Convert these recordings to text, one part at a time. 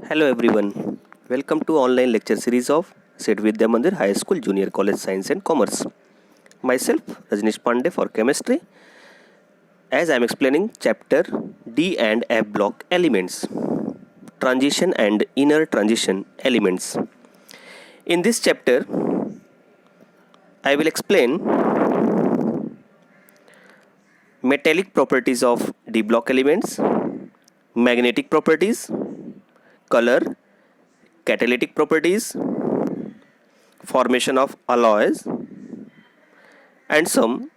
Hello everyone, welcome to online lecture series of St. Vidya Mandir High School Junior College Science and Commerce. Myself Rajnish Pandey for chemistry, as I am explaining chapter D and F block elements, transition and inner transition elements. In this chapter, I will explain metallic properties of D block elements, magnetic properties, color, catalytic properties, formation of alloys, and some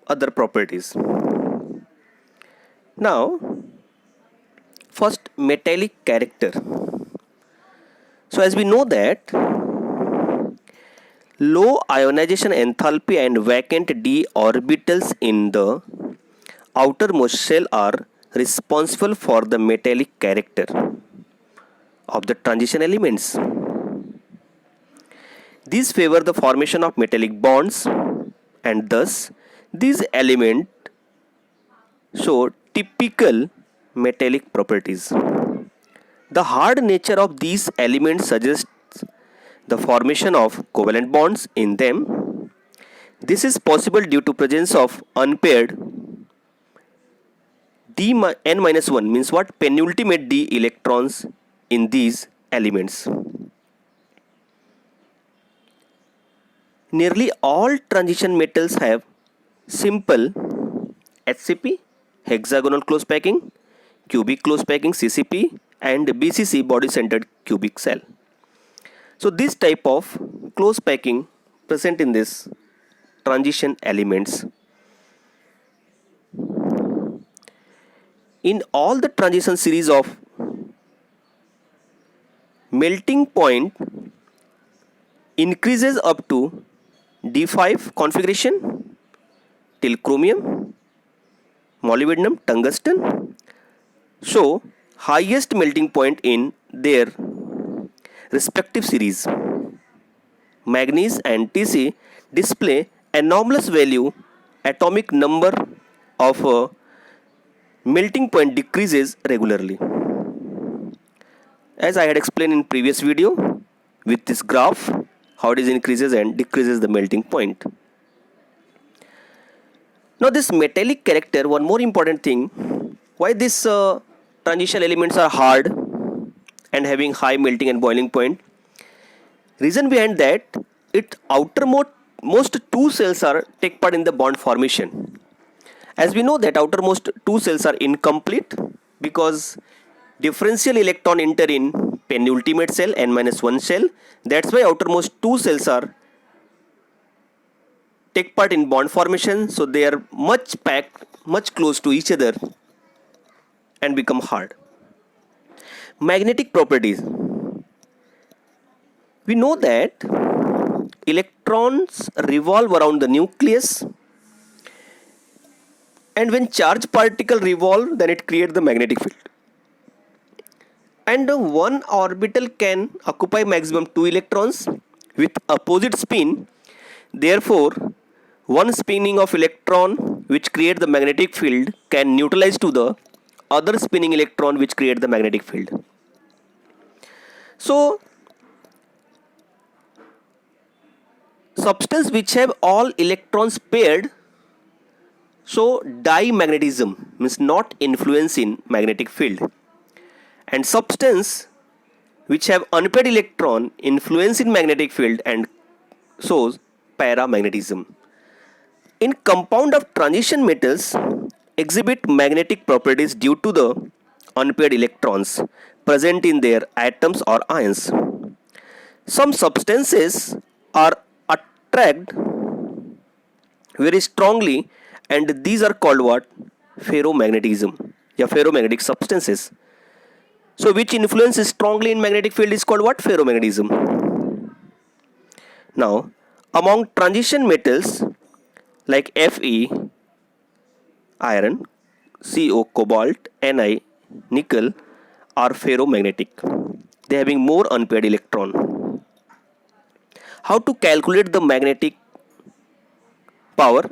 other properties. Now, first metallic character. So as we know that low ionization enthalpy and vacant d orbitals in the outermost shell are responsible for the metallic character of the transition elements. These favor the formation of metallic bonds, and thus these elements show typical metallic properties. The hard nature of these elements suggests the formation of covalent bonds in them. This is possible due to presence of unpaired n-1 means what? Penultimate d electrons in these elements. Nearly all transition metals have simple HCP, hexagonal close packing, cubic close packing CCP, and BCC body centered cubic cell. So this type of close packing present in this transition elements. In all the transition series of melting point increases up to D5 configuration till chromium, molybdenum, tungsten show highest melting point in their respective series. Manganese and Tc display anomalous value. Atomic number of melting point decreases regularly. As I had explained in previous video with this graph, how it is increases and decreases the melting point. Now this metallic character, one more important thing, why these transition elements are hard and having high melting and boiling point. Reason behind that, its outermost two cells are take part in the bond formation. As we know that outermost two cells are incomplete because differential electron enter in penultimate cell n-1 cell. That's why outermost two cells are take part in bond formation, so they are much packed, much close to each other and become hard. Magnetic properties. We know that electrons revolve around the nucleus, and when charged particle revolve, then it creates the magnetic field. And one orbital can occupy maximum 2 electrons with opposite spin. Therefore, one spinning of electron which create the magnetic field can neutralize to the other spinning electron which create the magnetic field. So, substance which have all electrons paired show dimagnetism, means not influence in magnetic field, and substance which have unpaired electron influence in magnetic field and shows paramagnetism. In compound of transition metals exhibit magnetic properties due to the unpaired electrons present in their atoms or ions. Some substances are attracted very strongly, and these are called what? Ferromagnetism. Yeah, ferromagnetic substances. So which influences strongly in magnetic field is called what? Ferromagnetism. Now, among transition metals like Fe, iron, Co, cobalt, Ni, nickel are ferromagnetic. They having more unpaired electron. How to calculate the magnetic power?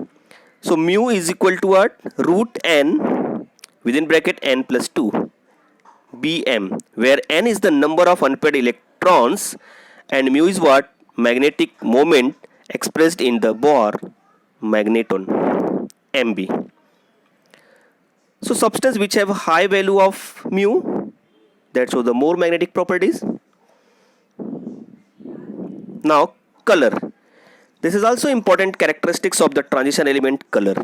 So mu is equal to what? Root n within bracket n plus 2 Bm, where n is the number of unpaired electrons and mu is what? Magnetic moment expressed in the Bohr magneton, Mb. So substance which have a high value of mu, that shows the more magnetic properties. Now color. This is also important characteristics of the transition element, color.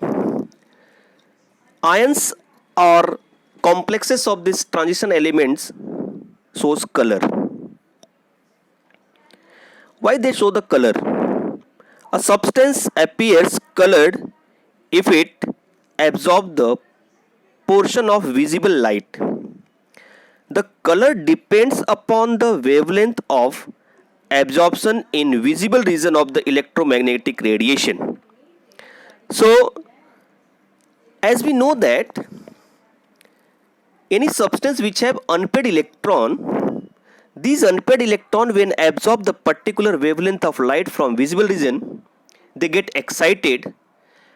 Ions or complexes of these transition elements shows color. Why they show the color? A substance appears colored if it absorbs the portion of visible light. The color depends upon the wavelength of absorption in visible region of the electromagnetic radiation. So, as we know that any substance which have unpaired electron, these unpaired electron when absorb the particular wavelength of light from visible region, they get excited,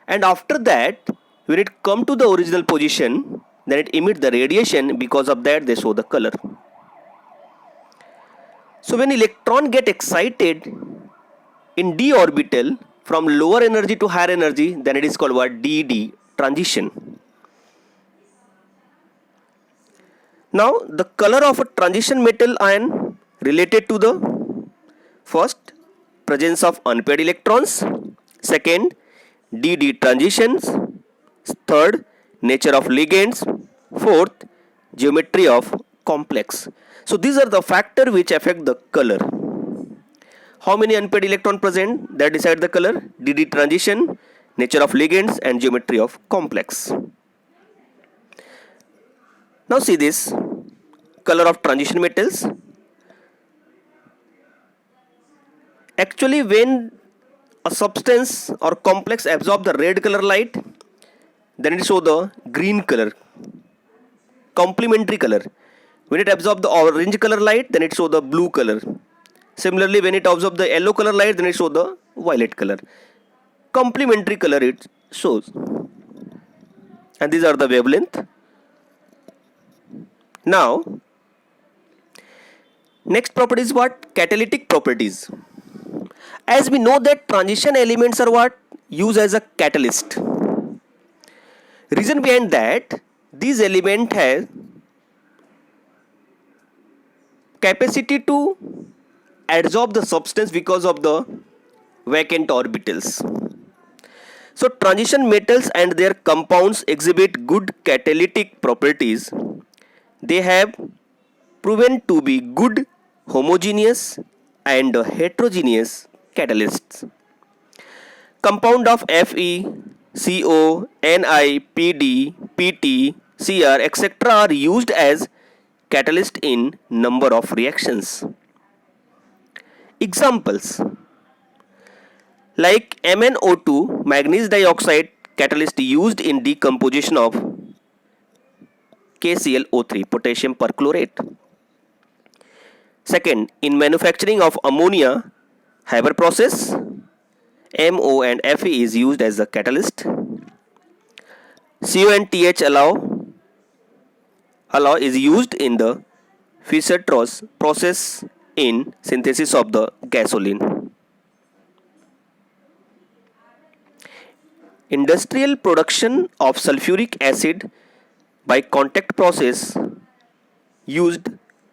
and after that when it come to the original position, then it emits the radiation. Because of that they show the color. So when electron get excited in d orbital from lower energy to higher energy, then it is called what? dd transition. Now the color of a transition metal ion related to the first, presence of unpaired electrons, second, dd transitions, third, nature of ligands, fourth, geometry of complex. So these are the factors which affect the color. How many unpaired electron present, that decide the color, dd transition, nature of ligands and geometry of complex. Now see this color of transition metals. Actually when a substance or complex absorb the red color light, then it show the green color, complementary color. When it absorb the orange color light, then it show the blue color. Similarly, when it absorb the yellow color light, then it show the violet color. Complementary color it shows. And these are the wavelength. Now, next property is what? Catalytic properties. As we know that transition elements are what? Used as a catalyst. Reason behind that, these elements have capacity to adsorb the substance because of the vacant orbitals. So transition metals and their compounds exhibit good catalytic properties. They have proven to be good homogeneous and heterogeneous catalysts. Compound of Fe, CO, Ni, Pd, Pt, Cr, etc. are used as catalyst in number of reactions. Examples like MnO2, manganese dioxide catalyst used in decomposition of KClO3, potassium perchlorate. Second, in manufacturing of ammonia, Haber process, MO and Fe is used as a catalyst. CO and TH alloy is used in the Fischer-Tropsch process in synthesis of the gasoline. Industrial production of sulfuric acid by contact process used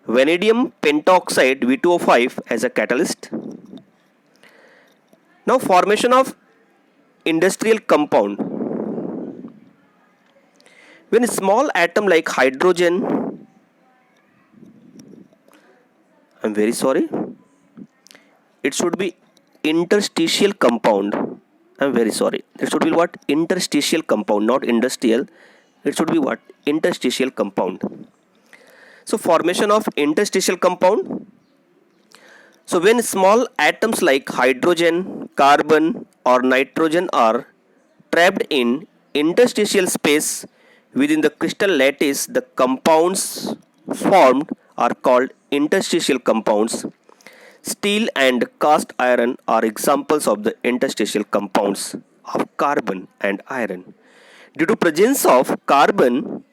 vanadium pentoxide V2O5 as a catalyst. Now formation of industrial compound. When a small atom like hydrogen, I'm very sorry, it should be interstitial compound. I'm very sorry, it should be what? Interstitial compound, not industrial. It should be what? Interstitial compound. So formation of interstitial compound. So when small atoms like hydrogen, carbon or nitrogen are trapped in interstitial space within the crystal lattice, the compounds formed are called interstitial compounds. Steel and cast iron are examples of the interstitial compounds of carbon and iron. Due to presence of carbon,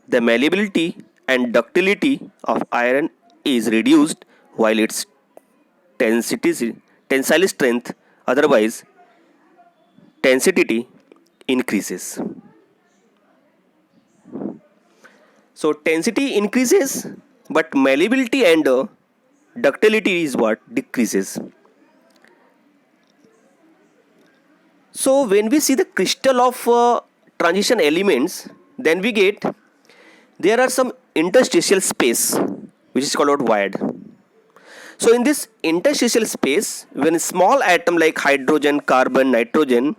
the malleability and ductility of iron is reduced while its tensile strength, otherwise tensity, increases. So tensity increases, but malleability and ductility is what decreases. So when we see the crystal of transition elements, then we get there are some interstitial space which is called void. So in this interstitial space, when a small atom like hydrogen, carbon, nitrogen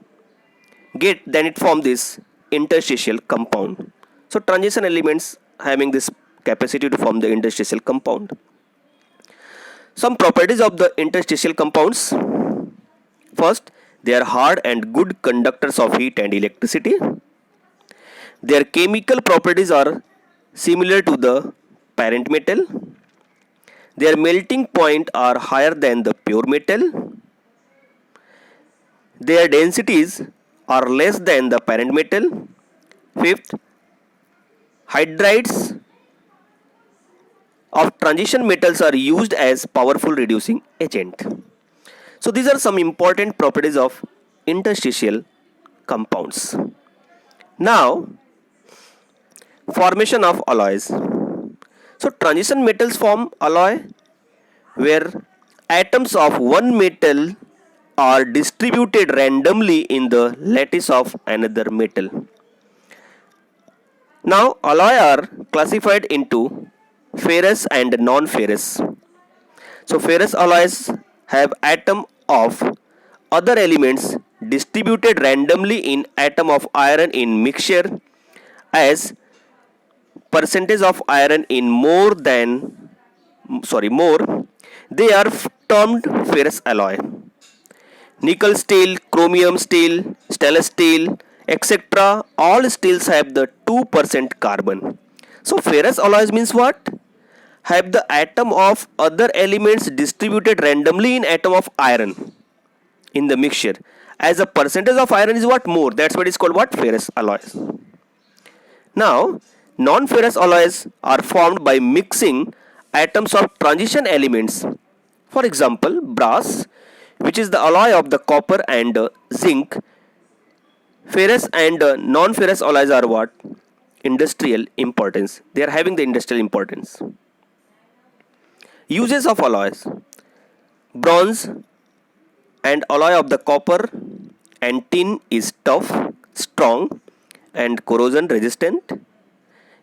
get, then it form this interstitial compound. So transition elements having this capacity to form the interstitial compound. Some properties of the interstitial compounds. First, they are hard and good conductors of heat and electricity. Their chemical properties are similar to the parent metal. Their melting point are higher than the pure metal. Their densities are less than the parent metal. Fifth, hydrides of transition metals are used as powerful reducing agent. So these are some important properties of interstitial compounds. Now, formation of alloys. So transition metals form alloy where atoms of one metal are distributed randomly in the lattice of another metal. Now alloy are classified into ferrous and non-ferrous. So ferrous alloys have atom of other elements distributed randomly in atom of iron in mixture as percentage of iron in more, they are termed ferrous alloy. Nickel steel, chromium steel, stainless steel, etc. all steels have the 2% carbon. So ferrous alloys means what? Have the atom of other elements distributed randomly in atom of iron in the mixture. As a percentage of iron is what? More. That's what is called what? Ferrous alloys. Now, non-ferrous alloys are formed by mixing atoms of transition elements. For example, brass, which is the alloy of the copper and zinc. Ferrous and non-ferrous alloys are what? Industrial importance. They are having the industrial importance. Uses of alloys. Bronze and alloy of the copper and tin is tough, strong and corrosion resistant.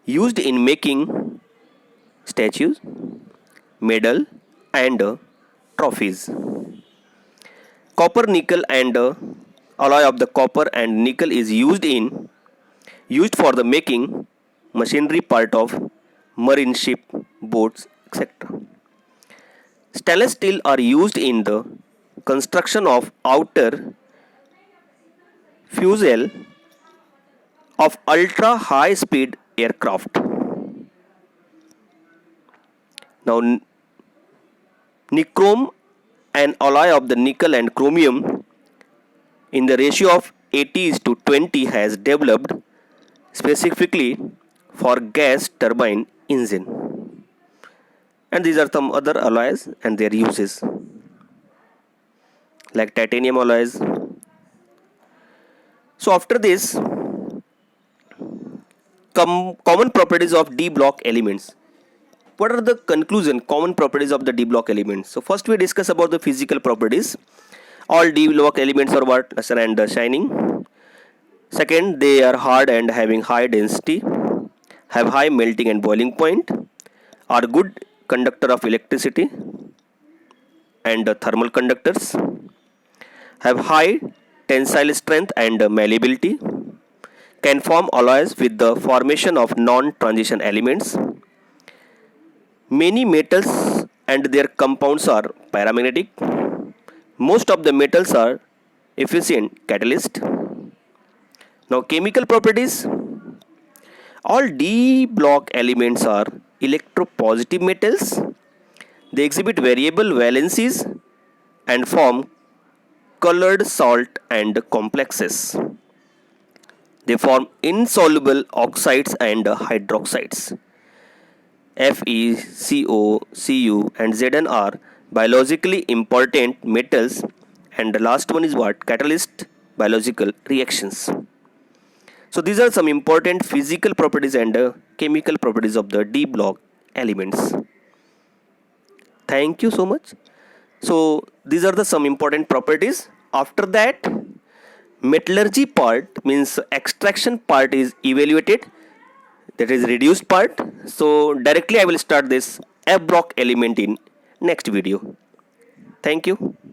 Used in making statues, medal and trophies. Copper, nickel and alloy of the copper and nickel is used for the making machinery part of marine ship, boats, etc. Stainless steel are used in the construction of outer fuselage of ultra high speed aircraft. Now, nichrome, an alloy of the nickel and chromium in the ratio of 80:20 has developed specifically for gas turbine engine. And these are some other alloys and their uses, like titanium alloys. So after this, common properties of D block elements. What are the common properties of the D block elements? So first we discuss about the physical properties. All D block elements are what? Luster and shining. Second, they are hard and having high density, have high melting and boiling point, are good conductor of electricity and thermal conductors, have high tensile strength and malleability, can form alloys with the formation of non-transition elements. Many metals and their compounds are paramagnetic. Most of the metals are efficient catalyst. Now chemical properties. All D block elements are electropositive metals. They exhibit variable valencies and form colored salt and complexes. They form insoluble oxides and hydroxides. Fe, Co, Cu and Zn are biologically important metals, and the last one is what? Catalyst biological reactions. So these are some important physical properties and chemical properties of the D block elements. Thank you so much. So these are the some important properties. After that, metallurgy part means extraction part is evaluated, that is reduced part. So directly I will start this F block element in next video. Thank you.